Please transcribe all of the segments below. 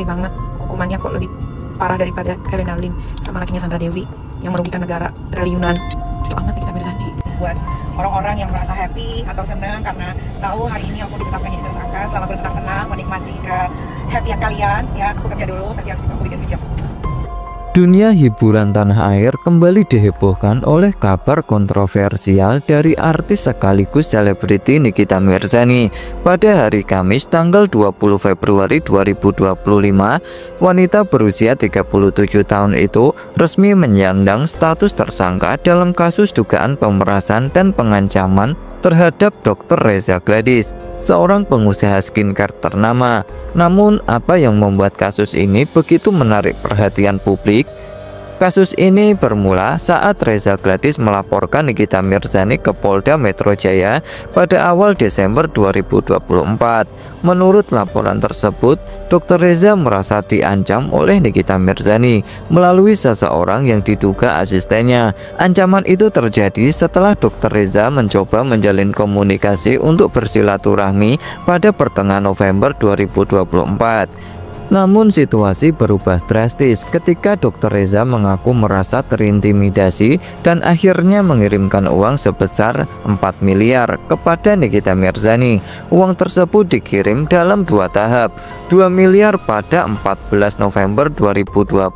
ngeri banget. Hukumannya kok lebih parah daripada Helena Lim sama lakinya Sandra Dewi yang merugikan negara triliunan. Cocok amat Nikita Mirzani. Buat orang-orang yang merasa happy atau senang karena tahu hari ini aku ditetapkan jadi tersangka, selamat bersenang-senang menikmati kehappyan kalian ya. Aku kerja dulu, nanti habis itu aku bikin video. Dunia hiburan tanah air kembali dihebohkan oleh kabar kontroversial dari artis sekaligus selebriti Nikita Mirzani. Pada hari Kamis tanggal 20 Februari 2025, wanita berusia 37 tahun itu resmi menyandang status tersangka dalam kasus dugaan pemerasan dan pengancaman terhadap Dr. Reza Gladys, seorang pengusaha skincare ternama. Namun, apa yang membuat kasus ini begitu menarik perhatian publik? Kasus ini bermula saat Reza Gladys melaporkan Nikita Mirzani ke Polda Metro Jaya pada awal Desember 2024. Menurut laporan tersebut, Dr. Reza merasa diancam oleh Nikita Mirzani melalui seseorang yang diduga asistennya. Ancaman itu terjadi setelah Dr. Reza mencoba menjalin komunikasi untuk bersilaturahmi pada pertengahan November 2024. Namun situasi berubah drastis ketika Dr. Reza mengaku merasa terintimidasi dan akhirnya mengirimkan uang sebesar 4 miliar kepada Nikita Mirzani. Uang tersebut dikirim dalam 2 tahap, 2 miliar pada 14 November 2025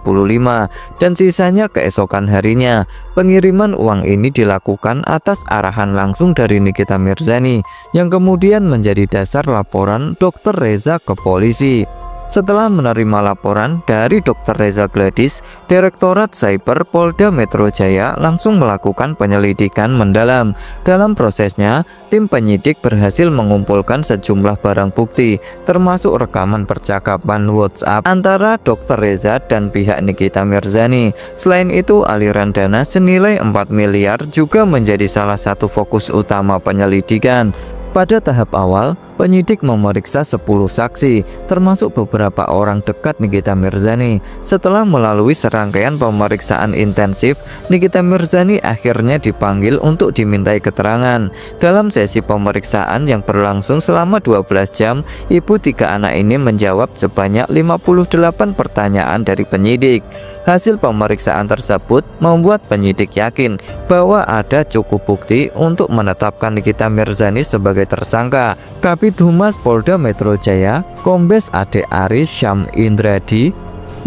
dan sisanya keesokan harinya. Pengiriman uang ini dilakukan atas arahan langsung dari Nikita Mirzani yang kemudian menjadi dasar laporan Dr. Reza ke polisi. Setelah menerima laporan dari Dr. Reza Gladys, Direktorat Cyber Polda Metro Jaya langsung melakukan penyelidikan mendalam. Dalam prosesnya, tim penyidik berhasil mengumpulkan sejumlah barang bukti, termasuk rekaman percakapan WhatsApp antara Dr. Reza dan pihak Nikita Mirzani. Selain itu, aliran dana senilai 4 miliar juga menjadi salah satu fokus utama penyelidikan. Pada tahap awal, penyidik memeriksa 10 saksi, termasuk beberapa orang dekat Nikita Mirzani. Setelah melalui serangkaian pemeriksaan intensif, Nikita Mirzani akhirnya dipanggil untuk dimintai keterangan. Dalam sesi pemeriksaan yang berlangsung selama 12 jam, ibu 3 anak ini menjawab sebanyak 58 pertanyaan dari penyidik. Hasil pemeriksaan tersebut membuat penyidik yakin bahwa ada cukup bukti untuk menetapkan Nikita Mirzani sebagai tersangka. Kabid Humas Polda Metro Jaya, Kombes Ade Aris Syam Indradi,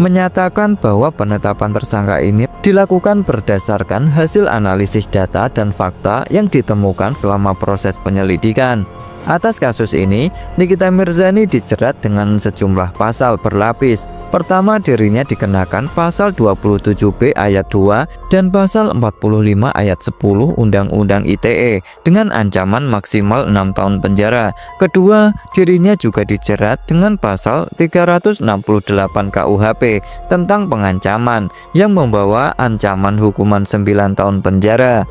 menyatakan bahwa penetapan tersangka ini dilakukan berdasarkan hasil analisis data dan fakta yang ditemukan selama proses penyelidikan. Atas kasus ini, Nikita Mirzani dijerat dengan sejumlah pasal berlapis. Pertama, dirinya dikenakan pasal 27B ayat 2 dan pasal 45 ayat 10 Undang-Undang ITE dengan ancaman maksimal 6 tahun penjara. Kedua, dirinya juga dijerat dengan pasal 368 KUHP tentang pengancaman yang membawa ancaman hukuman 9 tahun penjara.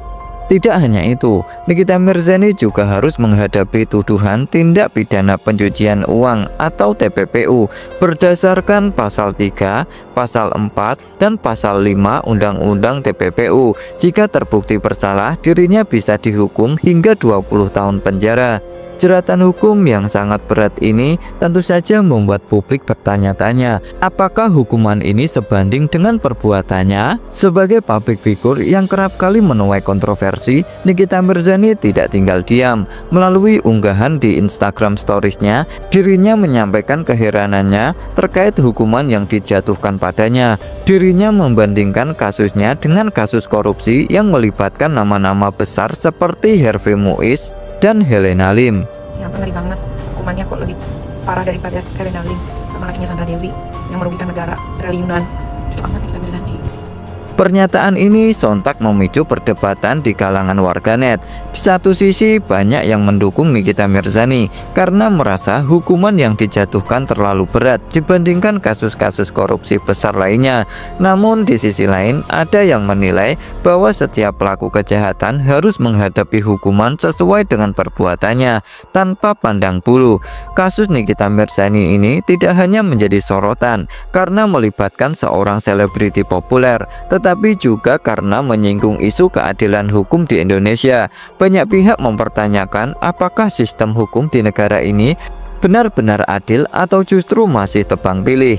Tidak hanya itu, Nikita Mirzani juga harus menghadapi tuduhan tindak pidana pencucian uang atau TPPU berdasarkan pasal 3, pasal 4, dan pasal 5 Undang-Undang TPPU. Jika terbukti bersalah, dirinya bisa dihukum hingga 20 tahun penjara. Jeratan hukum yang sangat berat ini tentu saja membuat publik bertanya-tanya, apakah hukuman ini sebanding dengan perbuatannya? Sebagai public figure yang kerap kali menuai kontroversi, Nikita Mirzani tidak tinggal diam. Melalui unggahan di Instagram Stories-nya, dirinya menyampaikan keheranannya terkait hukuman yang dijatuhkan padanya. Dirinya membandingkan kasusnya dengan kasus korupsi yang melibatkan nama-nama besar seperti Harvey Muiz dan Helena Lim. Yang ngeri banget, hukumannya kok lebih parah daripada Helena Lim sama lakinya Sandra Dewi yang merugikan negara triliunan. Cocok amat Nikita Mirzani. Pernyataan ini sontak memicu perdebatan di kalangan warganet. Di satu sisi, banyak yang mendukung Nikita Mirzani karena merasa hukuman yang dijatuhkan terlalu berat dibandingkan kasus-kasus korupsi besar lainnya. Namun di sisi lain, ada yang menilai bahwa setiap pelaku kejahatan harus menghadapi hukuman sesuai dengan perbuatannya tanpa pandang bulu. Kasus Nikita Mirzani ini tidak hanya menjadi sorotan karena melibatkan seorang selebriti populer, tetapi juga karena menyinggung isu keadilan hukum di Indonesia. Banyak pihak mempertanyakan apakah sistem hukum di negara ini benar-benar adil atau justru masih tebang pilih?